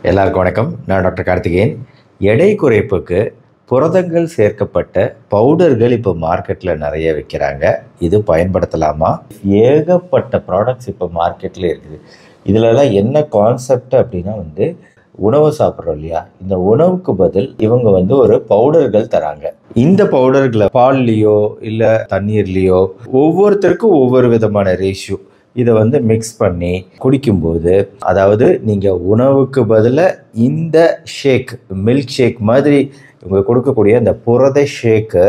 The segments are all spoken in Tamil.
எல்லாருக்கும் வணக்கம். நான் டாக்டர் கார்த்திகேயன். எடை குறைப்புக்கு புரதங்கள் சேர்க்கப்பட்ட பவுடர்கள் இப்போ மார்க்கெட்டில் நிறைய விற்கிறாங்க. இது பயன்படுத்தலாமா? ஏகப்பட்ட ப்ராடக்ட்ஸ் இப்போ மார்க்கெட்டில் இருக்குது. இதிலலாம் என்ன கான்செப்ட் அப்படின்னா உணவு சாப்பிட்றோம் இல்லையா, இந்த உணவுக்கு பதில் இவங்க ஒரு பவுடர்கள் தராங்க. இந்த பவுடர்களை பால்லையோ இல்லை தண்ணீர்லேயோ ஒவ்வொருத்தருக்கும் ஒவ்வொரு விதமான ரேஷியோ இதை மிக்ஸ் பண்ணி குடிக்கும்போது, அதாவது நீங்கள் உணவுக்கு பதிலாக இந்த ஷேக், மில்க் ஷேக் மாதிரி இவங்க கொடுக்கக்கூடிய அந்த புரத ஷேக்கை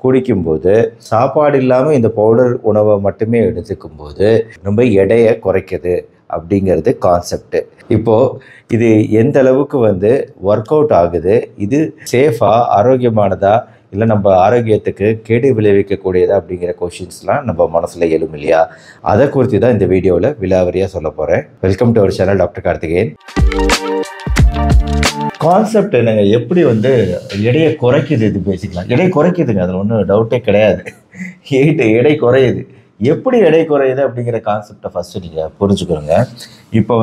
குடிக்கும்போது, சாப்பாடு இல்லாமல் இந்த பவுடர் உணவை மட்டுமே எடுத்துக்கும்போது ரொம்ப எடையை குறைக்குது அப்படிங்கிறது கான்செப்ட். இப்போது இது எந்த அளவுக்கு ஒர்க் அவுட் ஆகுது, இது சேஃபாக ஆரோக்கியமானதா இல்லை நம்ம ஆரோக்கியத்துக்கு கேடு விளைவிக்கக்கூடியதா அப்படிங்கிற கொஷின்ஸ்லாம் நம்ம மனசில் எழும் இல்லையா? அதை குறித்து தான் இந்த வீடியோவில் விலாவரியாக சொல்ல போகிறேன். Welcome to our channel doctor Karthikeyan. Concept என்னங்க, எப்படி எடையை குறைக்குது? இது பேசிக்கலாம், எடை குறைக்குதுங்க, அதில் ஒன்றும் டவுட்டே கிடையாது. எடை குறையுது. எப்படி எடை குறையுது அப்படிங்கிற கான்செப்டை ஃபஸ்ட்டு நீங்கள் புரிஞ்சுக்கணுங்க. இப்போ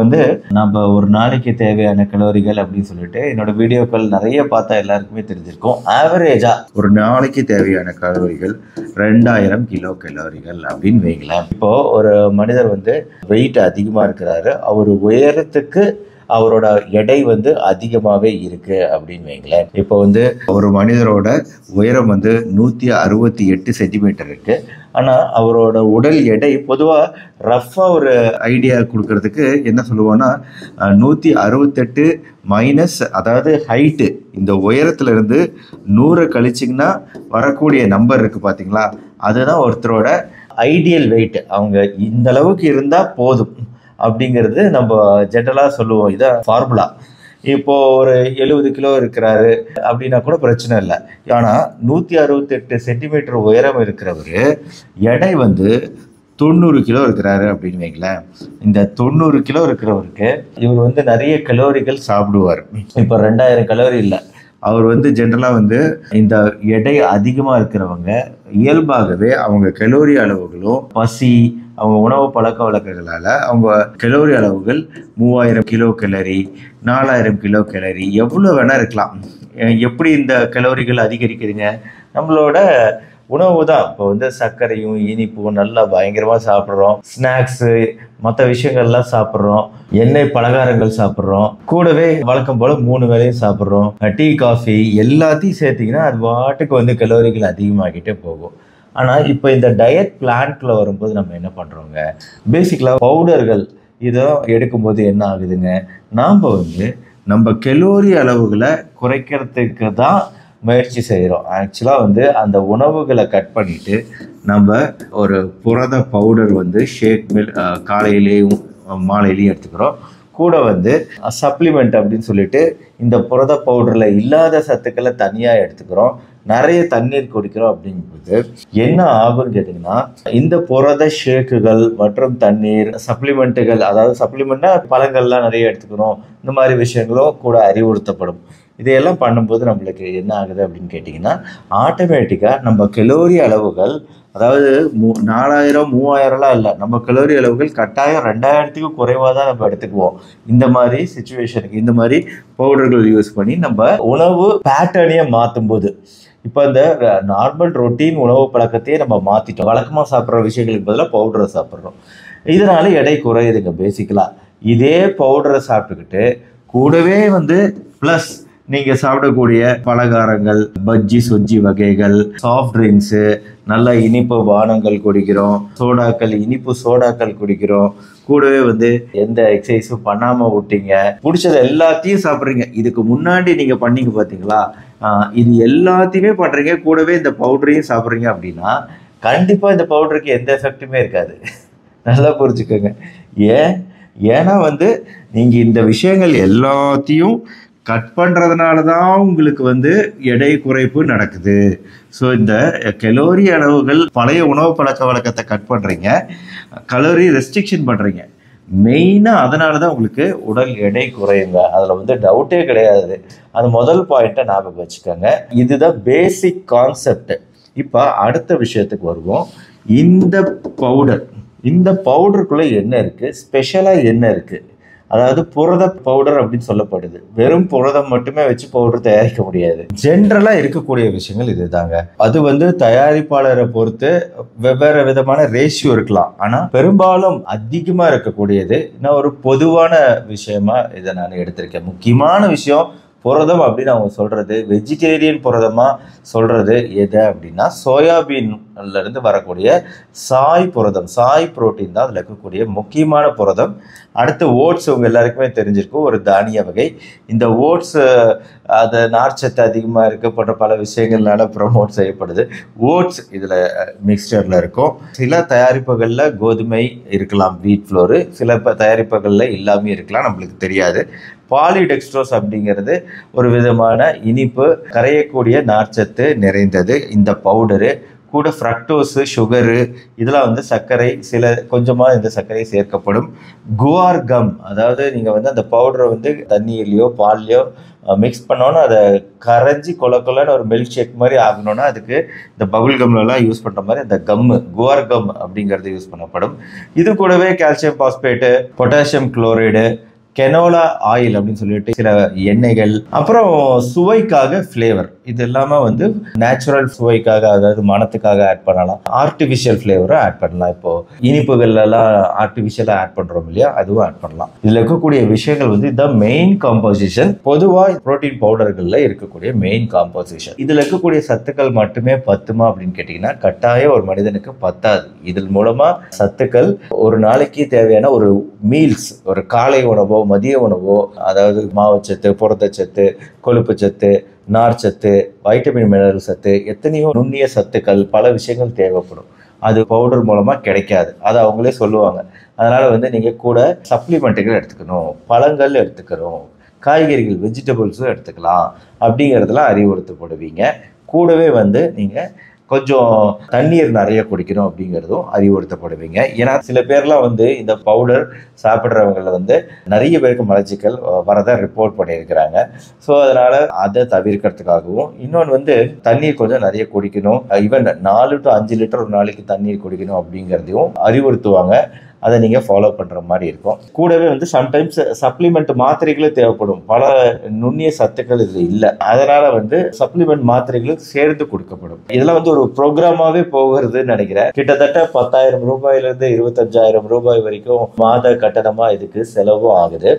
நம்ம ஒரு நாளைக்கு தேவையான கலோரிகள் அப்படின்னு சொல்லிட்டு என்னோட வீடியோக்கள் நிறைய பார்த்தா எல்லாருக்குமே தெரிஞ்சிருக்கும். ஆவரேஜாக ஒரு நாளைக்கு தேவையான கலோரிகள் 2000 கிலோ கலோரிகள் அப்படின்னு வைங்களேன். இப்போது ஒரு மனிதர் வெயிட் அதிகமாக இருக்கிறாரு, அவர் உயரத்துக்கு அவரோட எடை அதிகமாகவே இருக்குது அப்படின்னு வைங்களேன். இப்போ ஒரு மனிதரோட உயரம் 168 சென்டிமீட்டர் இருக்குது. ஆனால் அவரோட உடல் எடை பொதுவாக ரஃப்பாக ஒரு ஐடியா கொடுக்கறதுக்கு என்ன சொல்லுவோன்னா, 168 மைனஸ், அதாவது ஹைட்டு, இந்த உயரத்துலேருந்து 100 கழிச்சிங்கன்னா வரக்கூடிய நம்பர் இருக்குது பார்த்தீங்களா, அதுதான் ஒருத்தரோட ஐடியல் வெயிட். அவங்க இந்த அளவுக்கு இருந்தால் போதும் அப்படிங்கிறது நம்ம ஜென்ரலாக சொல்லுவோம். இதான் ஃபார்முலா. இப்போது ஒரு 70 கிலோ இருக்கிறாரு அப்படின்னா கூட பிரச்சனை இல்லை. ஆனால் 168 சென்டிமீட்டர் உயரம் இருக்கிறவர் எடை 90 கிலோ இருக்கிறாரு அப்படின்னு வைங்களேன். இந்த 90 கிலோ இருக்கிறவருக்கு இவர் நிறைய கலோரிகள் சாப்பிடுவார். இப்போ 2000 கலோரி இல்லை. அவர் ஜென்ரலாக இந்த எடை அதிகமாக இருக்கிறவங்க இயல்பாகவே அவங்க கலோரி அளவுகளும் பசி, அவங்க உணவு பழக்க வழக்கங்களால் அவங்க கலோரி அளவுகள் 3000 கிலோ கலரி, 4000 கிலோ கலரி, எவ்வளோ வேணால் இருக்கலாம். எப்படி இந்த கலோரிகள் அதிகரிக்குதுங்க? நம்மளோட உணவு தான். இப்போ சர்க்கரையும் இனிப்பும் நல்லா பயங்கரமாக சாப்பிட்றோம், ஸ்நாக்ஸு மற்ற விஷயங்கள்லாம் சாப்பிட்றோம், எண்ணெய் பலகாரங்கள் சாப்பிட்றோம், கூடவே வழக்கம் போல் 3 வேளையும் சாப்பிட்றோம், டீ காஃபி எல்லாத்தையும் சேர்த்திங்கன்னா அது பாட்டுக்கு கலோரிகள் அதிகமாகிட்டே போகும். ஆனால் இப்போ இந்த டயட் பிளான்ல வரும்போது நம்ம என்ன பண்ணுறோங்க, பேசிக்கலாக பவுடர்கள் இதை எடுக்கும்போது என்ன ஆகுதுங்க, நாம் நம்ம கலோரி அளவுகளை குறைக்கிறதுக்கு தான் முயற்சி செய்கிறோம். ஆக்சுவலாக அந்த உணவுகளை கட் பண்ணிவிட்டு நம்ம ஒரு புரத பவுடர் ஷேக் மில் காலையிலேயும் மாலையிலையும் எடுத்துக்கிறோம். கூட சப்ளிமெண்ட் அப்படின்னு சொல்லிட்டு இந்த புரத பவுடரில் இல்லாத சத்துக்களை தனியாக எடுத்துக்கிறோம், நிறைய தண்ணீர் குடிக்கிறோம். அப்படிங்கும்போது என்ன ஆகும்னு கேட்டிங்கன்னா, இந்த புரத ஷேக்குகள் மற்றும் தண்ணீர் சப்ளிமெண்ட்டுகள், அதாவது சப்ளிமெண்ட்னா பழங்கள்லாம் நிறைய எடுத்துக்கிறோம், இந்த மாதிரி விஷயங்களும் கூட அறிவுறுத்தப்படும். இதையெல்லாம் பண்ணும்போது நம்மளுக்கு என்ன ஆகுது அப்படின்னு கேட்டிங்கன்னா, ஆட்டோமேட்டிக்காக நம்ம கலோரி அளவுகள், அதாவது 4000 3000லாம் இல்லை, நம்ம கலோரி அளவுகள் கட்டாயம் 2000க்கு குறைவாக தான் நம்ம எடுத்துக்குவோம். இந்த மாதிரி சிச்சுவேஷனுக்கு இந்த மாதிரி பவுடர்கள் யூஸ் பண்ணி நம்ம உணவு பேட்டர்னையே மாற்றும் போது, இப்போ இந்த நார்மல் ரொட்டீன் உணவு பழக்கத்தையே நம்ம மாற்றிட்டோம். வழக்கமாக சாப்பிட்ற விஷயங்களுக்கு பதிலாக பவுடரை சாப்பிட்றோம். இதனால எடை குறையுதுங்க. பேசிக்கலாக இதே பவுடரை சாப்பிட்டுக்கிட்டு கூடவே ப்ளஸ் நீங்கள் சாப்பிடக்கூடிய பலகாரங்கள், பஜ்ஜி சொஜ்ஜி வகைகள், சாஃப்ட் ட்ரிங்க்ஸு, நல்ல இனிப்பு பானங்கள் குடிக்கிறோம், சோடாக்கள், இனிப்பு சோடாக்கள் குடிக்கிறோம், கூடவே எந்த எக்ஸசைஸும் பண்ணாமல் விட்டீங்க, பிடிச்சது எல்லாத்தையும் சாப்பிட்றீங்க. இதுக்கு முன்னாடி நீங்கள் பண்ணீங்க பார்த்தீங்களா, இது எல்லாத்தையுமே பண்ணுறீங்க, கூடவே இந்த பவுடரையும் சாப்பிட்றீங்க அப்படின்னா கண்டிப்பாக இந்த பவுடருக்கு எந்த எஃபெக்ட்டுமே இருக்காது. நல்லா புரிஞ்சுக்கோங்க. ஏன்னா நீங்கள் இந்த விஷயங்கள் எல்லாத்தையும் கட் பண்ணுறதுனால தான் உங்களுக்கு எடை குறைப்பு நடக்குது. ஸோ இந்த கலோரி அளவுகள், பழைய உணவு பழக்க வழக்கத்தை கட் பண்ணுறீங்க, கலோரி ரெஸ்ட்ரிக்ஷன் பண்ணுறீங்க, மெயினாக அதனால தான் உங்களுக்கு உடல் எடை குறையுங்க. அதில் டவுட்டே கிடையாது. அது முதல் பாயிண்ட்டை ஞாபகம் வச்சுக்கோங்க. இதுதான் பேசிக் கான்செப்ட். இப்போ அடுத்த விஷயத்துக்கு வருவோம். இந்த பவுடருக்குள்ளே என்ன இருக்குது, ஸ்பெஷலாக என்ன இருக்குது அதாவது புரத பவுடர் அப்படின்னு சொல்லப்படுது. வெறும் புரதம் மட்டுமே வச்சு பவுடர் தயாரிக்க முடியாது. ஜென்ரலா இருக்கக்கூடிய விஷயங்கள் இதுதாங்க. அது வந்து தயாரிப்பாளரை பொறுத்து வெவ்வேறு விதமான ரேஷியோ இருக்கலாம். ஆனா பெரும்பாலும் அதிகமா இருக்கக்கூடியது நான் ஒரு பொதுவான விஷயமா இதை நான் எடுத்திருக்கேன். முக்கியமான விஷயம் புரதம் அப்படின்னு அவங்க சொல்றது, வெஜிடேரியன் புரதமா சொல்றது எது அப்படின்னா சோயாபீன்ல இருந்து வரக்கூடிய சாய் புரதம், சாய் புரோட்டீன் தான் அதுல இருக்கக்கூடிய முக்கியமான புரதம். அடுத்து ஓட்ஸ் உங்க எல்லாருக்குமே தெரிஞ்சிருக்கும், ஒரு தானிய வகை. இந்த ஓட்ஸ் அது நார்ச்சத்து அதிகமாக இருக்கு போன்ற பல விஷயங்கள்னால ப்ரமோட் செய்யப்படுது. ஓட்ஸ் இதில் மிக்சரில் இருக்கும். சில தயாரிப்புகளில் கோதுமை இருக்கலாம், வீட் ஃப்ளோரு, சில தயாரிப்புகளில் இல்லாமல் இருக்கலாம், நம்மளுக்கு தெரியாது. பாலிடெக்ஸ்ட்ரோஸ் அப்படிங்கிறது ஒரு விதமான இனிப்பு கரையக்கூடிய நார்ச்சத்து நிறைந்தது இந்த பவுடரு. கூட ஃப்ரக்டோஸு, சுகரு, இதெல்லாம் வந்து சர்க்கரை, சில கொஞ்சமாக இந்த சர்க்கரை சேர்க்கப்படும். குவார் கம், அதாவது நீங்கள் வந்து அந்த பவுடரை வந்து தண்ணியிலையோ பால்லையோ மிக்ஸ் பண்ணோன்னா அதை கரைஞ்சி கொலன்னு ஒரு மில்க் ஷேக் மாதிரி ஆகணும்னா அதுக்கு இந்த பபுள் கம்லலாம் யூஸ் பண்ணுற மாதிரி அந்த கம்மு குவார் கம் அப்படிங்கிறது யூஸ் பண்ணப்படும். இது கூடவே calcium phosphate, potassium chloride, canola oil அப்படின்னு சொல்லிட்டு சில எண்ணெய்கள், அப்புறம் சுவைக்காக ஃப்ளேவர், இது இல்லாமல் வந்து நேச்சுரல் சுவைக்காக, அதாவது மனத்துக்காக ஆட் பண்ணலாம். ஆர்டிஃபிஷியல் ஃப்ளேவரை ஆட் பண்ணலாம். இப்போ இனிப்புகள்லாம் ஆர்டிஃபிஷியலாக ஆட் பண்ணுறோம் இல்லையா, அதுவும் ஆட் பண்ணலாம். இதில் இருக்கக்கூடிய விஷயங்கள் வந்து இதுதான் மெயின் காம்போசிஷன். பொதுவாக புரோட்டீன் பவுடர்களில் இருக்கக்கூடிய மெயின் காம்போசிஷன். இதில் இருக்கக்கூடிய சத்துக்கள் மட்டுமே பத்துமா அப்படின்னு கேட்டிங்கன்னா கட்டாயம் ஒரு மனிதனுக்கு பத்தாது. இதன் மூலமாக சத்துக்கள் ஒரு நாளைக்கு தேவையான ஒரு மீல்ஸ், ஒரு காலை உணவோ மதிய உணவோ, அதாவது மாவுச்சத்து, புரதச்சத்து, கொழுப்பு சத்து, நார்ச்சத்து, வைட்டமின் மினரல் சத்து, எத்தனையோ நுண்ணிய சத்துக்கள், பல விஷயங்கள் தேவைப்படும். அது பவுடர் மூலமாக கிடைக்காது, அதை அவங்களே சொல்லுவாங்க. அதனால் வந்து நீங்கள் கூட சப்ளிமெண்ட்டுகள் எடுத்துக்கணும், பழங்கள் எடுத்துக்கணும், காய்கறிகள் வெஜிடபிள்ஸும் எடுத்துக்கலாம் அப்படிங்கிறதுலாம் அறிவுறுத்தப்படுவீங்க. கூடவே வந்து நீங்கள் கொஞ்சம் தண்ணீர் நிறைய குடிக்கணும் அப்படிங்கிறதும் அறிவுறுத்தப்படுவீங்க. ஏன்னா சில பேர்லாம் வந்து இந்த பவுடர் சாப்பிட்றவங்களில் வந்து நிறைய பேருக்கு மலச்சிக்கல் வரதை ரிப்போர்ட் பண்ணியிருக்கிறாங்க. ஸோ அதனால் அதை தவிர்க்கிறதுக்காகவும், இன்னொன்று வந்து தண்ணீர் கொஞ்சம் நிறைய குடிக்கணும், ஈவன் 4 to 5 லிட்டர் ஒரு நாளைக்கு தண்ணீர் குடிக்கணும் அப்படிங்கிறதையும் அறிவுறுத்துவாங்க. அதை நீங்கள் ஃபாலோ பண்ணுற மாதிரி இருக்கும். கூடவே வந்து சம்டைம்ஸ் சப்ளிமெண்ட் மாத்திரைகளும் தேவைப்படும். பல நுண்ணிய சத்துக்கள் இதில் இல்லை, அதனால் வந்து சப்ளிமெண்ட் மாத்திரைகளும் சேர்ந்து கொடுக்கப்படும். இதெல்லாம் வந்து ஒரு ப்ரோக்ராமாகவே போகிறதுன்னு நினைக்கிறேன். கிட்டத்தட்ட 10,000 ரூபாயிலிருந்து 25,000 ரூபாய் வரைக்கும் மாத கட்டணமாக இதுக்கு செலவும் ஆகுது.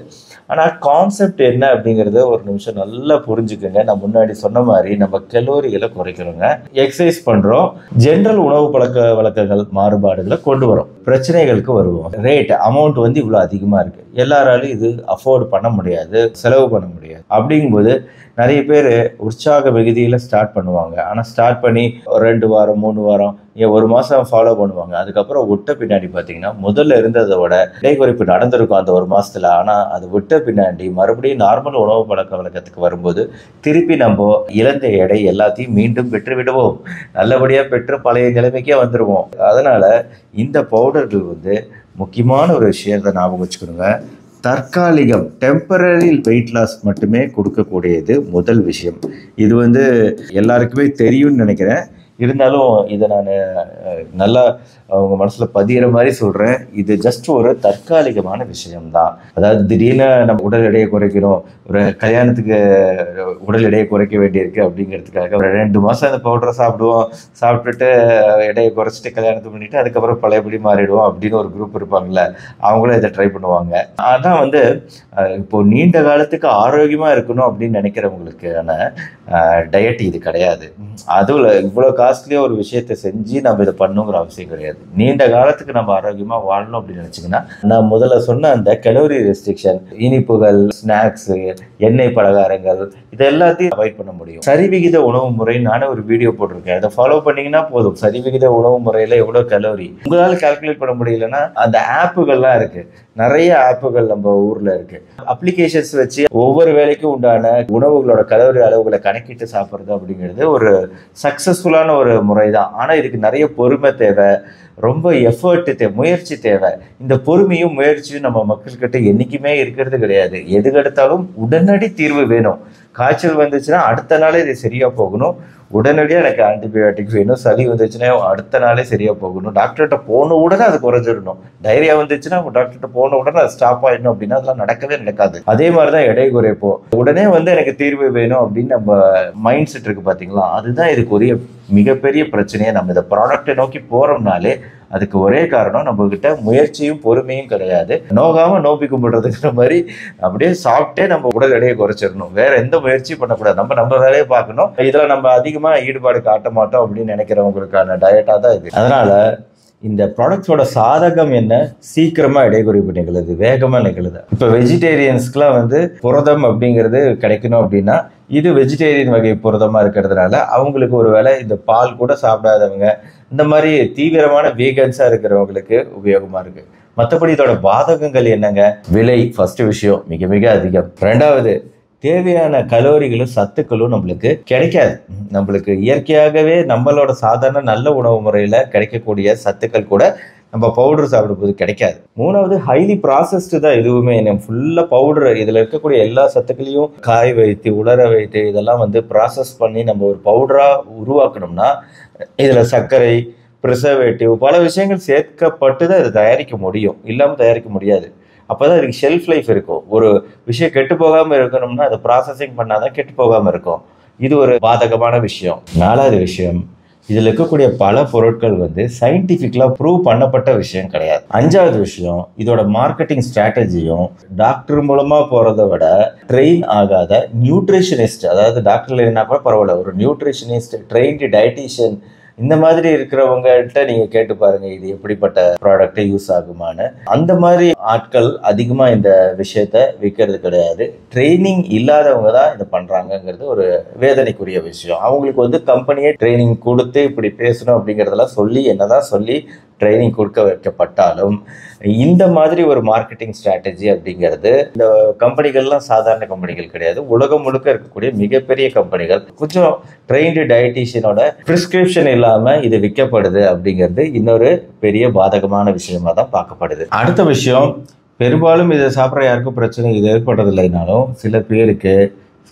ஆனால் கான்செப்ட் என்ன அப்படிங்கிறத ஒரு நிமிஷம் நல்லா புரிஞ்சுக்கோங்க. நான் முன்னாடி சொன்ன மாதிரி நம்ம கலோரிகளை குறைக்கிறோங்க, எக்ஸசைஸ் பண்ணுறோம், ஜென்ரல் உணவு பழக்க வழக்கங்கள் மாறுபாடுகளை கொண்டு வரும், பிரச்சனைகளுக்கு வருவோம். ரேட் அமௌண்ட் வந்து இவ்வளோ அதிகமாக இருக்குது, எல்லாராலும் இது அஃபோர்ட் பண்ண முடியாது, செலவு பண்ண முடியாது. அப்படிங்கும்போது நிறைய பேர் உற்சாக மிகுதியில் ஸ்டார்ட் பண்ணுவாங்க. ஆனால் ஸ்டார்ட் பண்ணி 2 வாரம் 3 வாரம் 1 மாதம் ஃபாலோ பண்ணுவாங்க. அதுக்கப்புறம் விட்ட பின்னாடி பார்த்தீங்கன்னா முதல்ல இருந்ததை விட எடை குறைப்பு நடந்திருக்கும் அந்த 1 மாதத்தில். ஆனால் அது விட்ட பின்னாடி மறுபடியும் நார்மல் உணவு பழக்க வழக்கத்துக்கு வரும்போது திருப்பி நம்ம இழந்த எடை எல்லாத்தையும் மீண்டும் பெற்று விடுவோம், நல்லபடியாக பெற்று பழைய நிலைமைக்கே வந்துடுவோம். அதனால் இந்த பவுடர்கள் வந்து முக்கியமான ஒரு விஷயத்தை ஞாபகம் வச்சுக்கணுங்க. தற்காலிகம், டெம்பரரி வெயிட் லாஸ் மட்டுமே கொடுக்கக்கூடியது முதல் விஷயம். இது வந்து எல்லாருக்குமே தெரியும்னு நினைக்கிறேன். இருந்தாலும் இதை நான் நல்லா அவங்க மனசில் பதிகிற மாதிரி சொல்கிறேன். இது ஜஸ்ட் ஒரு தற்காலிகமான விஷயம்தான். அதாவது திடீர்னு நம்ம உடல் எடையை குறைக்கிறோம், ஒரு கல்யாணத்துக்கு உடல் எடையை குறைக்க வேண்டியிருக்கு அப்படிங்கிறதுக்காக ஒரு 2 மாதம் அந்த பவுடரை சாப்பிடுவோம், சாப்பிட்டுட்டு எடையை குறைச்சிட்டு கல்யாணத்தை பண்ணிவிட்டு அதுக்கப்புறம் பழையபடி மாறிடுவோம் அப்படின்னு ஒரு குரூப் இருப்பாங்கள்ல, அவங்களும் இதை ட்ரை பண்ணுவாங்க. அதான் வந்து இப்போது நீண்ட காலத்துக்கு ஆரோக்கியமாக இருக்கணும் அப்படின்னு நினைக்கிறவங்களுக்கான டயட் இது கிடையாது. அதுவும் இவ்வளோ காஸ்ட்லியாக ஒரு விஷயத்தை செஞ்சு நம்ம இதை பண்ணுங்கிற அவசியம் கிடையாது. நீண்ட காலத்துக்கு நம்ம ஆரோக்கியமாக வாழணும் அப்படின்னு நினச்சிங்கன்னா நான் முதல்ல சொன்ன அந்த கலோரி ரெஸ்ட்ரிக்ஷன், இனிப்புகள், ஸ்நாக்ஸு, எண்ணெய் பலகாரங்கள், இது எல்லாத்தையும் அவாய்ட் பண்ண முடியும். சரிவிகித உணவு முறை நானே ஒரு வீடியோ போட்டிருக்கேன், அதை ஃபாலோ பண்ணிங்கன்னா போதும். சரிவிகித உணவு முறையில் எவ்வளோ கலோரி உங்களால் கால்குலேட் பண்ண முடியலன்னா அந்த ஆப்புகள்லாம் இருக்குது, நிறைய ஆப்புகள் நம்ம ஊரில் இருக்குது. அப்ளிகேஷன்ஸ் வச்சு ஒவ்வொரு வேலைக்கும் உண்டான உணவுகளோட கலோரி அளவுகளை கணக்கிட்டு சாப்பிட்றது அப்படிங்கிறது ஒரு சக்ஸஸ்ஃபுல்லான ஒரு முறை தான். ஆனால் இதுக்கு நிறைய பொறுமை தேவை, ரொம்ப எஃபர்ட் தேவை, முயற்சி தேவை. இந்த பொறுமையும் முயற்சியும் நம்ம மக்கள்கிட்ட என்றைக்குமே இருக்கிறது கிடையாது. எதுக்கெடுத்தாலும் உடனடி தீர்வு வேணும். காய்ச்சல் வந்துச்சுன்னா அடுத்த நாளே இது சரியாக போகணும். உடனடியாக எனக்கு ஆன்டிபயோட்டிக் வேணும். சளி வந்துச்சுன்னா அடுத்த நாளே சரியாக போகணும். டாக்டர்கிட்ட போன உடனே அது குறைஞ்சிடணும். டைரியா வந்துச்சுன்னா டாக்டர்கிட்ட போன உடனே அது ஸ்டாப் ஆயிடணும் அப்படின்னா அதெல்லாம் நடக்கவே நடக்காது. அதே மாதிரி தான் எடை குறைப்போ உடனே வந்து எனக்கு தீர்வு வேணும் அப்படின்னு நம்ம மைண்ட் செட் இருக்கு பார்த்தீங்களா, அதுதான் இதுக்குரிய மிகப்பெரிய பிரச்சனையை. நம்ம இந்த ப்ராடக்டை நோக்கி போகிறோம்னாலே அதுக்கு ஒரே காரணம் நம்மகிட்ட முயற்சியும் பொறுமையும் கிடையாது. நோகாம நோப்பி கும்பிடுறதுங்கிற மாதிரி அப்படியே சாப்பிட்டே நம்ம உடல் எடையை குறைச்சிடணும். வேற எந்த முயற்சியும் பண்ணக்கூடாது. நம்ம வேலையை பார்க்கணும். இதுல நம்ம அதிகமா ஈடுபாடு காட்ட மாட்டோம் அப்படின்னு நினைக்கிறவங்களுக்கான டயட்டா தான் இது. அதனால இந்த ப்ராடக்ட்ஸோட சாதகம் என்ன? சீக்கிரமா எடை குறைப்பு நிகழுது, வேகமா நிகழுது. இப்போ வெஜிடேரியன்ஸ்க்குலாம் வந்து புரதம் அப்படிங்கிறது கிடைக்கணும் அப்படின்னா இது வெஜிடேரியன் வகை புரதமா இருக்கிறதுனால அவங்களுக்கு ஒரு வேளை இந்த பால் கூட சாப்பிடாதவங்க, இந்த மாதிரி தீவிரமான வீகன்ஸா இருக்கிறவங்களுக்கு உபயோகமா இருக்கு. மற்றபடி இதோட பாதகங்கள் என்னங்க? விலை ஃபர்ஸ்ட் விஷயம் மிக மிக அதிகம். ரெண்டாவது, தேவையான கலோரிகளும் சத்துக்களும் நம்மளுக்கு கிடைக்காது. நம்மளுக்கு இயற்கையாகவே நம்மளோட சாதாரண நல்ல உணவு முறையில கிடைக்கக்கூடிய சத்துக்கள் கூட நம்ம பவுடர் சாப்பிடும்போது கிடைக்காது. மூணாவது, ஹைலி ப்ராசஸ்டு தான் எதுவுமே. நம்ம ஃபுல்லாக பவுடர், இதில் இருக்கக்கூடிய எல்லா சத்துக்களையும் காய வைத்து உலர வைத்து இதெல்லாம் வந்து ப்ராசஸ் பண்ணி நம்ம ஒரு பவுடராக உருவாக்கணும்னா இதில் சர்க்கரை, ப்ரிசர்வேட்டிவ், பல விஷயங்கள் சேர்க்கப்பட்டு தான் இதை தயாரிக்க முடியும். இல்லாமல் தயாரிக்க முடியாது. அப்போ தான் இதுக்கு ஷெல்ஃப் லைஃப் இருக்கும். ஒரு விஷயம் கெட்டு போகாமல் இருக்கணும்னா அதை ப்ராசஸிங் பண்ணாதான் கெட்டு போகாமல் இருக்கும். இது ஒரு பாதகமான விஷயம். நாலாவது விஷயம், இதில் இருக்கக்கூடிய பல பொருட்கள் வந்து சயின்டிஃபிக்கலாக ப்ரூவ் பண்ணப்பட்ட விஷயம் கிடையாது. அஞ்சாவது விஷயம், இதோட மார்க்கெட்டிங் ஸ்ட்ராட்டஜியும் டாக்டர் மூலமாக போகிறத விட ட்ரெயின் ஆகாத நியூட்ரிஷனிஸ்ட், அதாவது டாக்டர் இல்லைன்னா கூட பரவாயில்ல, ஒரு நியூட்ரிஷனிஸ்ட், ட்ரெயின்டு டயட்டீஷியன், இந்த மாதிரி இருக்கிறவங்கள்ட்ட நீங்க கேட்டு பாருங்க இது எப்படிப்பட்ட ப்ராடக்ட் யூஸ் ஆகுமான்னு. அந்த மாதிரி ஆட்கள் அதிகமா இந்த விஷயத்த விற்கிறது கிடையாது. ட்ரைனிங் இல்லாதவங்க தான் இதை பண்றாங்கிறது ஒரு வேதனைக்குரிய விஷயம். அவங்களுக்கு வந்து கம்பெனியே ட்ரைனிங் கொடுத்து இப்படி பேசணும் அப்படிங்கிறதெல்லாம் சொல்லி என்னதான் சொல்லி ட்ரைனிங் கொடுக்க வைக்கப்பட்டாலும் இந்த மாதிரி ஒரு மார்க்கெட்டிங் ஸ்ட்ராட்டஜி அப்படிங்கிறது இந்த கம்பெனிகள்லாம் சாதாரண கம்பெனிகள் கிடையாது. உலகம் முழுக்க இருக்கக்கூடிய மிகப்பெரிய கம்பெனிகள் கொஞ்சம் ட்ரெயின்டு டயட்டீஷியனோட பிரிஸ்கிரிப்ஷன் இல்லாம இது விற்கப்படுது அப்படிங்கிறது இன்னொரு பெரிய பாதகமான விஷயமா தான் பார்க்கப்படுது. அடுத்த விஷயம், பெரும்பாலும் இதை சாப்பிட்ற யாருக்கும் பிரச்சனை இது ஏற்படுறது இல்லைனாலும் சில பேருக்கு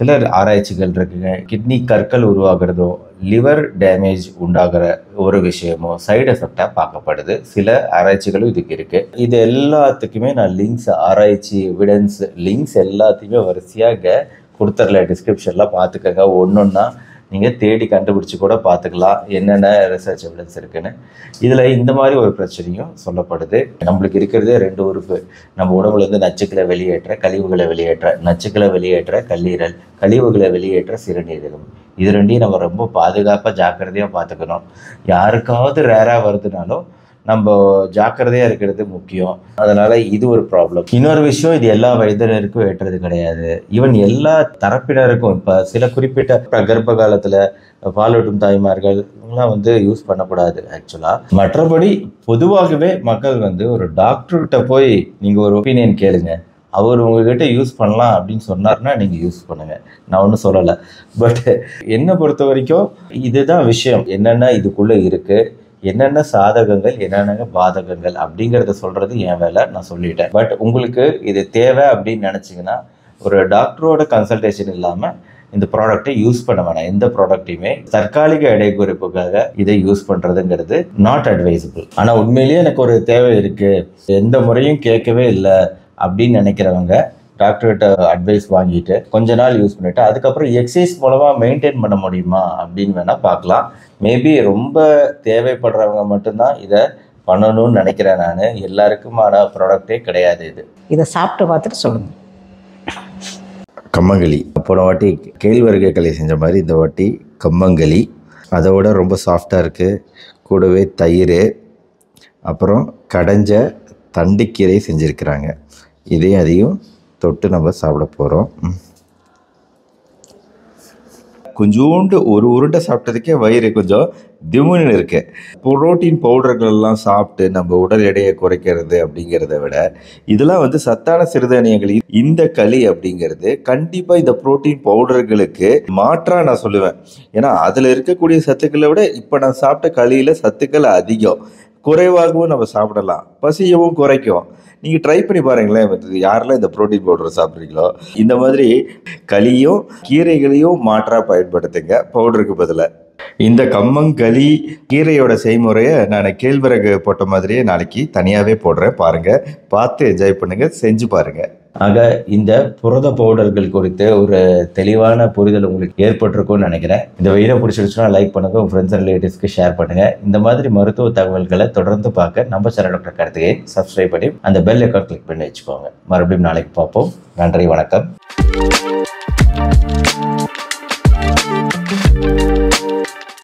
சில ஆராய்ச்சிகள் இருக்குங்க. கிட்னி கற்கள் உருவாகிறதோ லிவர் டேமேஜ் உண்டாகிற ஒரு விஷயமோ சைடு எஃபெக்டாக பார்க்கப்படுது. சில ஆராய்ச்சிகளும் இதுக்கு இருக்கு. இது எல்லாத்துக்குமே நான் லிங்க்ஸ், ஆராய்ச்சி எவிடன்ஸ் லிங்க்ஸ் எல்லாத்தையுமே வரிசையாக கொடுத்துர்ல, டிஸ்கிரிப்ஷன்லாம் பார்த்துக்கங்க. ஒன்னொன்னா நீங்கள் தேடி கண்டுபிடிச்சி கூட பார்த்துக்கலாம் என்னென்ன ரிசர்ச் எவிடன்ஸ் இருக்குன்னு. இதில் இந்த மாதிரி ஒரு பிரச்சனையும் சொல்லப்படுது. நம்மளுக்கு இருக்கிறதே 2 உறுப்பு. நம்ம உடம்புலேருந்து நச்சுக்களை வெளியேற்ற, கழிவுகளை வெளியேற்ற, நச்சுக்களை வெளியேற்ற கல்லீரல், கழிவுகளை வெளியேற்ற சிறுநீரகம். இது ரெண்டையும் நம்ம ரொம்ப பாதுகாப்பாக ஜாக்கிரதையாக பார்த்துக்கணும். யாருக்காவது ரேராக வருதுனாலும் நம்ம ஜாக்கிரதையாக இருக்கிறது முக்கியம். அதனால் இது ஒரு ப்ராப்ளம். இன்னொரு விஷயம், இது எல்லா வயதினருக்கும் ஏற்றது கிடையாது. ஈவன் எல்லா தரப்பினருக்கும். இப்போ சில குறிப்பிட்ட கர்ப்ப காலத்தில் பாலூட்டும் தாய்மார்கள் இவங்களாம் வந்து யூஸ் பண்ணக்கூடாது ஆக்சுவலாக. மற்றபடி பொதுவாகவே மக்கள் வந்து ஒரு டாக்டர்கிட்ட போய் நீங்கள் ஒரு ஒப்பீனியன் கேளுங்க, அவர் உங்ககிட்ட யூஸ் பண்ணலாம் அப்படின்னு சொன்னார்னா நீங்கள் யூஸ் பண்ணுங்கள். நான் ஒன்றும் சொல்லலை. பட் என்னை பொறுத்த வரைக்கும் இதுதான் விஷயம். என்னென்ன இதுக்குள்ளே இருக்குது, என்னென்ன சாதகங்கள், என்னென்ன பாதகங்கள் அப்படிங்கிறத சொல்கிறது என் வேலை. நான் சொல்லிட்டேன். பட் உங்களுக்கு இது தேவை அப்படின்னு நினச்சிங்கன்னா ஒரு டாக்டரோட கன்சல்டேஷன் இல்லாமல் இந்த ப்ராடக்டை யூஸ் பண்ண வேணாம். எந்த ப்ராடக்டையுமே தற்காலிக எடை குறைப்புக்காக இதை யூஸ் பண்ணுறதுங்கிறது நாட் அட்வைசபிள். ஆனால் உண்மையிலேயே எனக்கு ஒரு தேவை இருக்குது, எந்த முறையும் கேட்கவே இல்லை அப்படின்னு நினைக்கிறவங்க டாக்டர்கிட்ட அட்வைஸ் வாங்கிட்டு கொஞ்ச நாள் யூஸ் பண்ணிவிட்டு அதுக்கப்புறம் எக்ஸசைஸ் மூலமாக மெயின்டைன் பண்ண முடியுமா அப்படின்னு வேணால் பார்க்கலாம். மேபி ரொம்ப தேவைப்படுறவங்க மட்டும்தான் இதை பண்ணணும்னு நினைக்கிறேன். நான் எல்லாருக்குமான ப்ராடக்டே கிடையாது இது. இதை சாப்பிட்டு பார்த்துட்டு சொல்லுங்கள். கம்மங்களி போன வாட்டி கேழ்வரகு களி செஞ்ச மாதிரி இந்த வாட்டி கம்மங்களி, அதோட ரொம்ப சாஃப்டாக இருக்குது. கூடவே தயிர், அப்புறம் கடைஞ்ச தண்டுக்கீரை செஞ்சுருக்கிறாங்க. அதையும் தொட்டு நம்ம சாப்பிட போகிறோம். கொஞ்சோண்டு ஒரு உருண்டை சாப்பிட்டதுக்கே வயிறு கொஞ்சம் திமுன்னு இருக்கு. புரோட்டீன் பவுடர்கள்லாம் சாப்பிட்டு நம்ம உடல் எடையை குறைக்கிறது அப்படிங்கிறத விட இதெல்லாம் வந்து சத்தான சிறுதானியங்கள். இந்த களி அப்படிங்கிறது கண்டிப்பாக இந்த புரோட்டீன் பவுடர்களுக்கு மாற்றாக நான் சொல்லுவேன். ஏன்னா அதில் இருக்கக்கூடிய சத்துக்களை விட இப்போ நான் சாப்பிட்ட களியில் சத்துக்கள் அதிகம். குறைவாகவும் நம்ம சாப்பிடலாம், பசியவும் குறைக்கும். நீங்கள் ட்ரை பண்ணி பாருங்களேன். யாரெல்லாம் இந்த ப்ரோட்டீன் பவுடரை சாப்பிட்றீங்களோ இந்த மாதிரி களியும் கீரைகளையும் மாற்றாக பயன்படுத்துங்க பவுடருக்கு பதிலாக. இந்த கம்மங்களி கீரையோட செய்முறையை நான் கேழ்வரகு போட்ட மாதிரியே நாளைக்கு தனியாகவே போடுறேன். பாருங்கள், பார்த்து என்ஜாய் பண்ணுங்கள், செஞ்சு பாருங்கள். ஆக இந்த புரத பவுடர்கள் குறித்து ஒரு தெளிவான புரிதல் உங்களுக்கு ஏற்பட்டிருக்கும்னு நினைக்கிறேன். இந்த வீடியோ பிடிச்சிருச்சுன்னா லைக் பண்ணுங்கள், உங்கள் ஃப்ரெண்ட்ஸ் அண்ட் ரிலேட்டிவ்ஸ்க்கு ஷேர் பண்ணுங்கள். இந்த மாதிரி மருத்துவ தகவல்களை தொடர்ந்து பார்க்க நம்ம சேனல் டாக்டர் கார்த்திகேயை சப்ஸ்கிரைப் பண்ணி அந்த பெல் ஐக்கான் கிளிக் பண்ணி வச்சுக்கோங்க. மறுபடியும் நாளைக்கு பார்ப்போம். நன்றி, வணக்கம்.